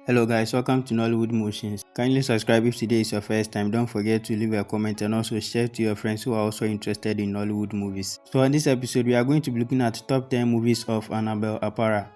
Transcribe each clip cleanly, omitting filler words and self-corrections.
Hello guys, welcome to Nollywood Motions. Kindly subscribe if today is your first time. Don't forget to leave a comment and also share to your friends who are also interested in Nollywood movies. So on this episode, we are going to be looking at top 10 movies of Annabelle Apara.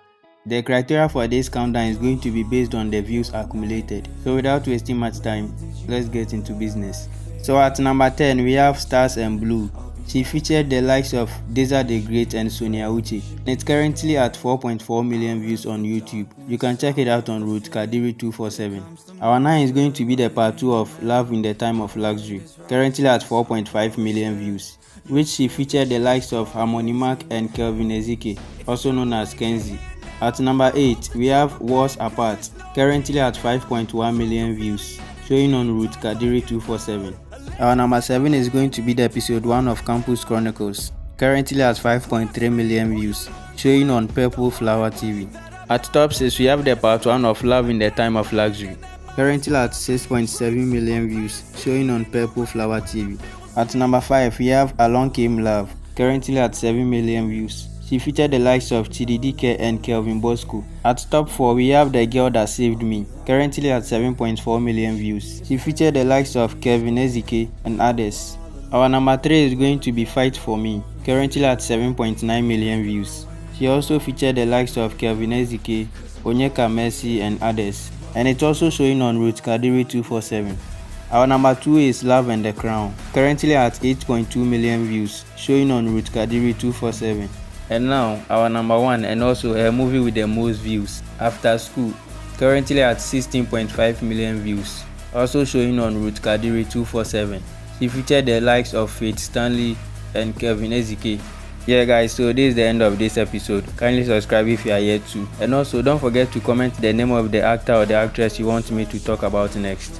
The criteria for this countdown is going to be based on the views accumulated. So without wasting much time, let's get into business. So at number 10, we have Stars and Blue. She featured the likes of Deza the Great and Sonia Uche. It's currently at 4.4 million views on YouTube. You can check it out on Ruth Kadiri 247. Our 9 is going to be the part 2 of Love in the Time of Luxury, currently at 4.5 million views, which she featured the likes of Harmony Mack and Kelvin Ezike, also known as Kenzie. At number 8, we have Wars Apart, currently at 5.1 million views, showing on Ruth Kadiri 247. Our number 7 is going to be the episode 1 of Campus Chronicles, currently at 5.3 million views, showing on Purple Flower TV. At top 6, we have the part 1 of Love in the Time of Luxury, currently at 6.7 million views, showing on Purple Flower TV. At number 5, we have Along Came Love, currently at 7 million views. She featured the likes of Chidi Dike and Kelvin Bosco. At top 4, we have The Girl That Saved Me, currently at 7.4 million views. She featured the likes of Kelvin Ezike and others. Our number 3 is going to be Fight For Me, currently at 7.9 million views. She also featured the likes of Kelvin Ezike, Onyeka Mercy and others. And it's also showing on Ruth Kadiri 247. Our number 2 is Love and the Crown, currently at 8.2 million views, showing on Ruth Kadiri 247. And now, our number 1 and also a movie with the most views, After School, currently at 16.5 million views, also showing on Ruth Kadiri 247. She featured the likes of Faith Stanley and Kelvin Ezike. Yeah guys, so this is the end of this episode. Kindly subscribe if you are yet to. And also don't forget to comment the name of the actor or the actress you want me to talk about next.